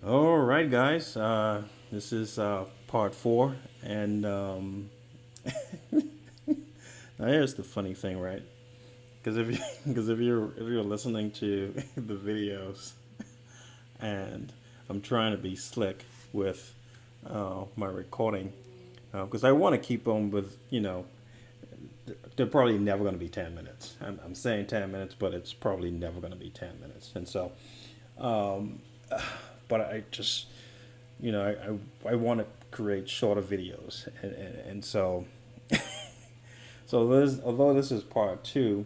All right, guys. This is part four, and now here's the funny thing, right? Because if you because if you're listening to the videos, and I'm trying to be slick with my recording, because I want to keep them with they're probably never going to be 10 minutes. I'm saying 10 minutes, but it's probably never going to be 10 minutes, and so but I just I want to create shorter videos, and so although this is part two,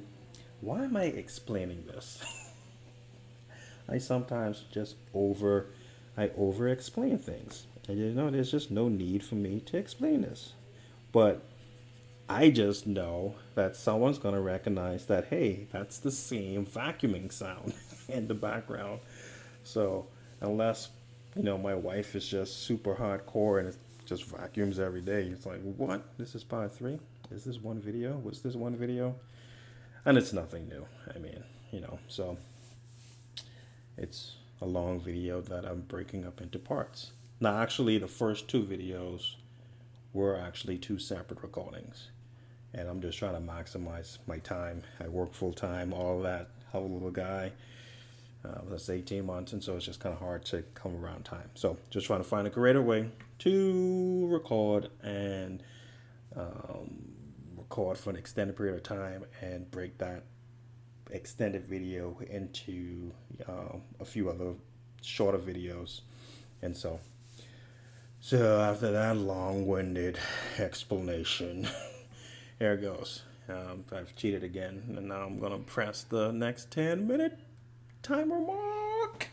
why am I explaining this? I sometimes just over explain things, and there's just no need for me to explain this, but I just know that someone's gonna recognize that, hey, that's the same vacuuming sound in the background. So unless my wife is just super hardcore and it just vacuums every day, it's like, what? This is part three. Is this one video? Was this one video? And it's nothing new. I mean, so it's a long video that I'm breaking up into parts. Now, actually, the first two videos were actually two separate recordings, and I'm just trying to maximize my time. I work full time, all that. Have a little guy. That's 18 months, and so it's just kind of hard to come around time. So just trying to find a greater way to record and record for an extended period of time and break that extended video into a few other shorter videos. And so after that long-winded explanation, here it goes. I've cheated again, and now I'm gonna press the next 10-minute timer mark.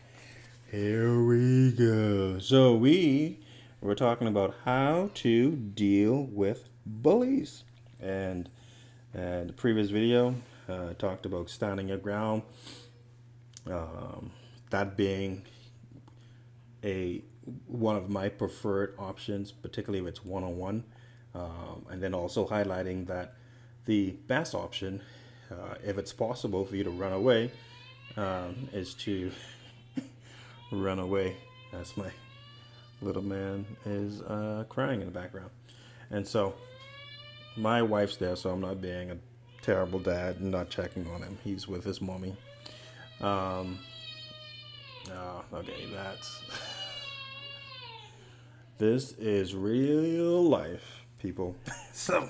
Here we go. So we were talking about how to deal with bullies, and the previous video talked about standing your ground. That being a one of my preferred options, particularly if it's one-on-one, and then also highlighting that the best option, if it's possible for you to run away, is to run away. As my little man is crying in the background, and so my wife's there, so I'm not being a terrible dad and not checking on him. He's with his mommy. Um, okay, that's this is real life, people. So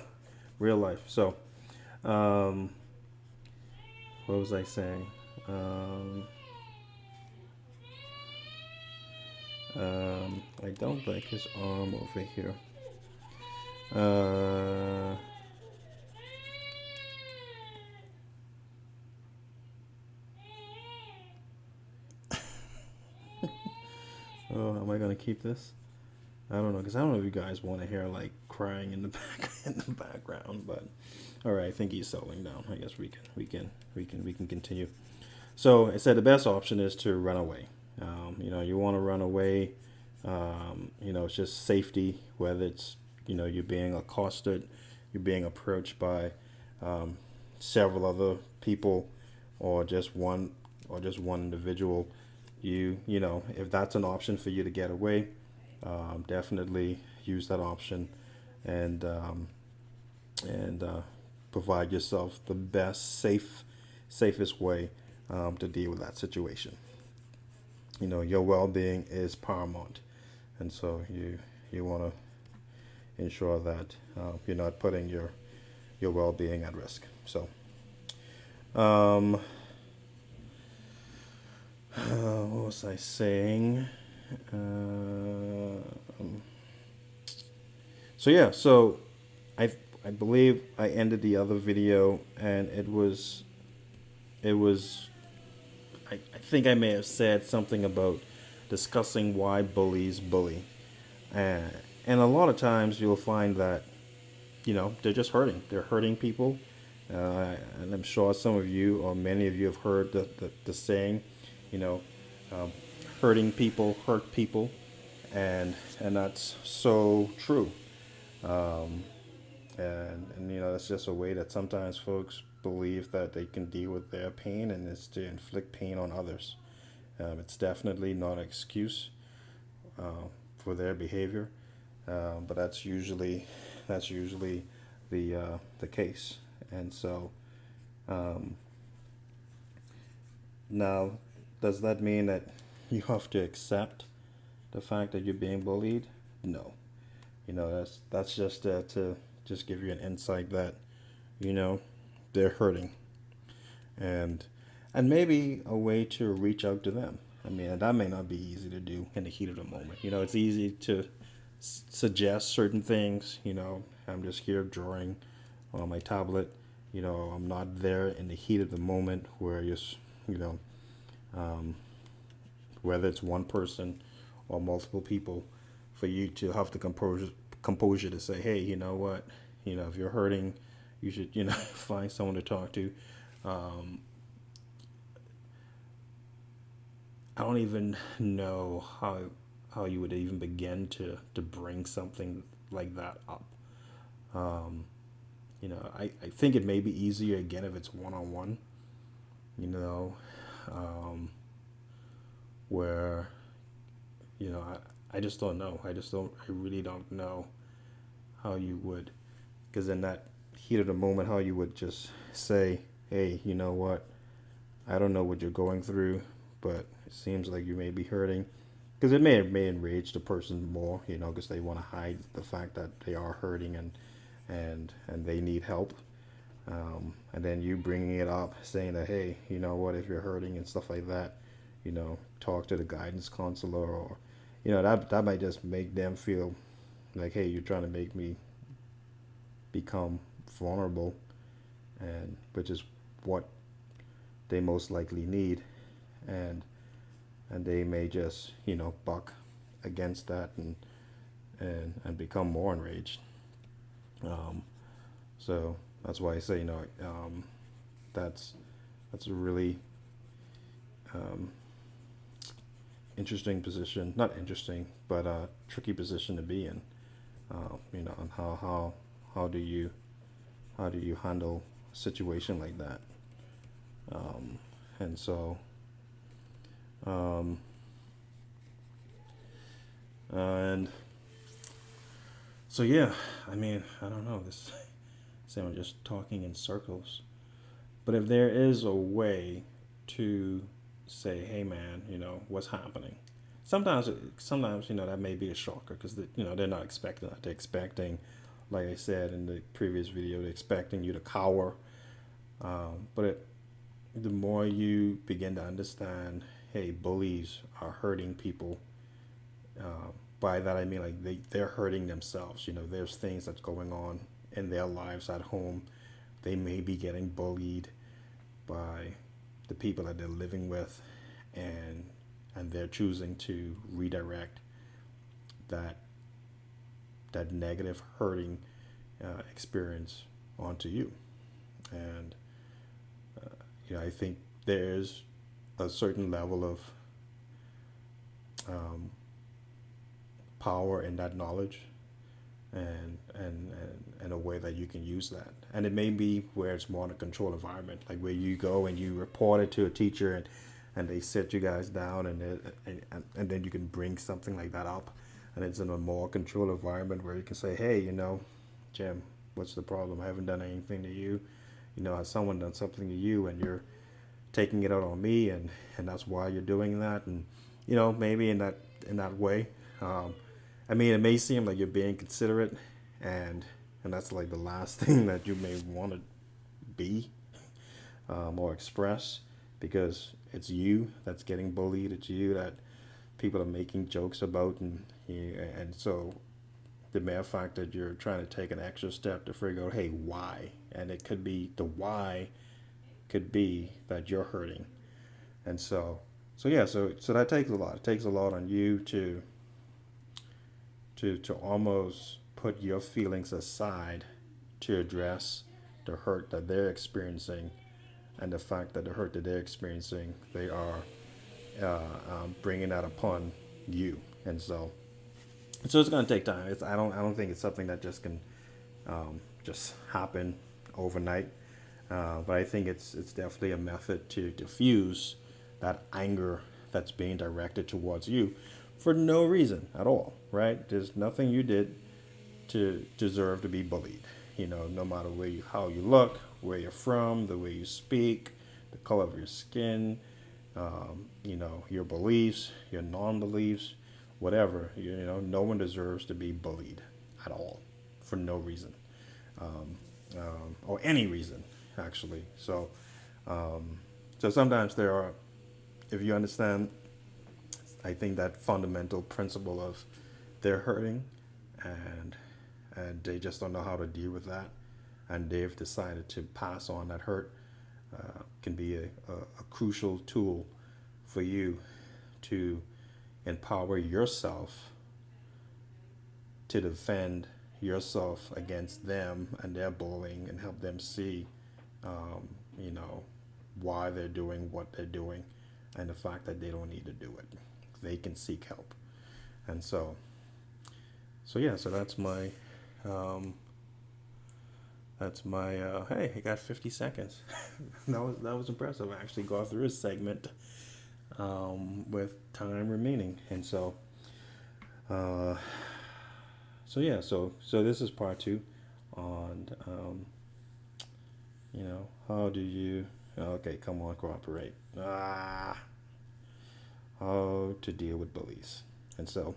real life. So, um, what was I saying? Um, I don't like his arm over here. Uh, oh, am I gonna keep this? I don't know, because I don't know if you guys want to hear like crying in the back in the background, but all right, I think he's settling down. I guess we can continue. So I said the best option is to run away. You want to run away. It's just safety, whether it's you're being accosted, you're being approached by several other people, or just one individual. If that's an option for you to get away, definitely use that option, and provide yourself the best safest way to deal with that situation. Your well-being is paramount, and so you want to ensure that you're not putting your well-being at risk. So um, what was I saying? So yeah, so I I believe I ended the other video, and it was I think I may have said something about discussing why bullies bully, and and a lot of times you'll find that they're just hurting. They're hurting people, and I'm sure some of you or many of you have heard the saying, you know, um, hurting people hurt people, and that's so true. Um, and that's just a way that sometimes folks believe that they can deal with their pain, and is to inflict pain on others. It's definitely not an excuse. for their behavior. But that's usually the case. And so um, now, does that mean that you have to accept the fact that you're being bullied? No. That's just to just give you an insight that you know they're hurting, and maybe a way to reach out to them. I mean, that may not be easy to do in the heat of the moment. It's easy to suggest certain things. I'm just here drawing on my tablet. I'm not there in the heat of the moment where you know, um, whether it's one person or multiple people, for you to have the composure to say, hey, you know what, if you're hurting, you should, find someone to talk to. Um, I don't even know how you would even begin to bring something like that up. Um, I think it may be easier again if it's one on one. You know, um, where I just don't know. I really don't know how you would, because in that heat of the moment, how you would just say, hey, you know what? I don't know what you're going through, but it seems like you may be hurting. Because it may enrage the person more, because they want to hide the fact that they are hurting, and they need help. And then you bringing it up, saying that, hey, you know what, if you're hurting and stuff like that, talk to the guidance counselor, or that might just make them feel like, hey, you're trying to make me become vulnerable, and which is what they most likely need, and they may just buck against that, and become more enraged. Um, so that's why I say that's a really um, interesting position, not interesting, but a tricky position to be in. And how do you handle a situation like that? Um, and so um, and so yeah, I mean, I don't know. This say I'm just talking in circles. But if there is a way to say, hey man, what's happening? Sometimes that may be a shocker, because they're not expecting that. They're expecting, like I said in the previous video, they're expecting you to cower. But the more you begin to understand, hey, bullies are hurting people. By that I mean, like, they're hurting themselves. There's things that's going on in their lives at home. They may be getting bullied by the people that they're living with, and they're choosing to redirect that negative hurting experience onto you. And I think there's a certain level of um, power in that knowledge, and a way that you can use that. And it may be where it's more in a controlled environment, like where you go and you report it to a teacher, and they sit you guys down, and then you can bring something like that up, and it's in a more controlled environment where you can say, hey, Jim, what's the problem? I haven't done anything to you. Has someone done something to you, and you're taking it out on me, and that's why you're doing that? And maybe in that way. I mean, it may seem like you're being considerate, and that's like the last thing that you may want to be, or express, because it's you that's getting bullied. It's you that people are making jokes about, and so the mere fact that you're trying to take an extra step to figure out, hey, why? And it could be, the why could be that you're hurting. And so yeah, so that takes a lot. It takes a lot on you to almost put your feelings aside to address the hurt that they're experiencing, and the fact that the hurt that they're experiencing, they are bringing that upon you. And so it's going to take time. I don't think it's something that just can just happen overnight. But I think it's definitely a method to diffuse that anger that's being directed towards you for no reason at all, right? There's nothing you did to deserve to be bullied. No matter how you look, where you're from, the way you speak, the color of your skin, your beliefs, your non-beliefs, whatever. No one deserves to be bullied at all for no reason, or any reason, actually. So sometimes there are, if you understand, I think that fundamental principle of they're hurting, and they just don't know how to deal with that, and they've decided to pass on that hurt, can be a crucial tool for you to empower yourself to defend yourself against them and their bullying, and help them see, um, you know, why they're doing what they're doing, and the fact that they don't need to do it. They can seek help. And so yeah, so um, that's my hey, I got 50 seconds. That was impressive. I actually got through a segment with time remaining. And uh, yeah, so this is part two on how do you, okay, come on, cooperate, how to deal with bullies. And so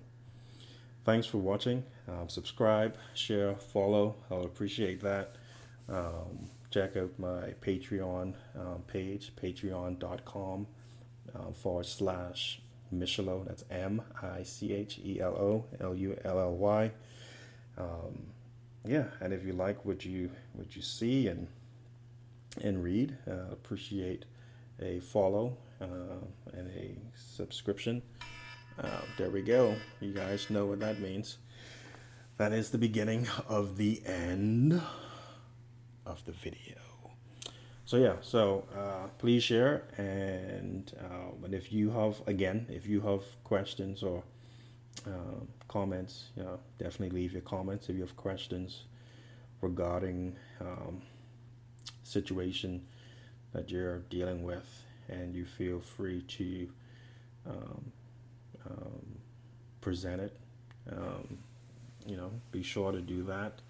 thanks for watching. Subscribe, share, follow. I'll appreciate that. Check out my Patreon page, patreon.com / Michelo. That's MICHELOLULLY. Yeah, and if you like what you see and read, appreciate a follow and a subscription. There we go. You guys know what that means. That is the beginning of the end of the video. So yeah, please share, and if you have questions or comments, definitely leave your comments. If you have questions regarding situation that you're dealing with, and you feel free to um, present it. Be sure to do that,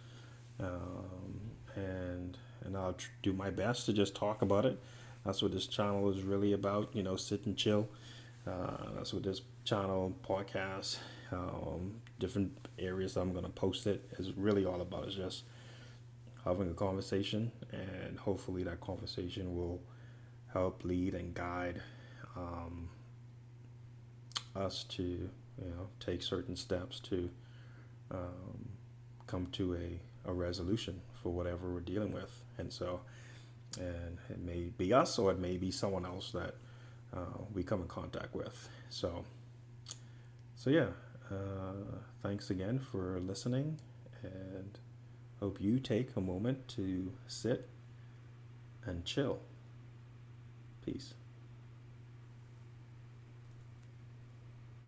and I'll do my best to just talk about it. That's what this channel is really about. Sit and chill. That's what this channel, podcast, different areas I'm gonna post it is really all about. Is just having a conversation, and hopefully that conversation will help lead and guide us to take certain steps to come to a resolution for whatever we're dealing with. And it may be us, or it may be someone else that we come in contact with. So yeah, thanks again for listening, and hope you take a moment to sit and chill. Peace.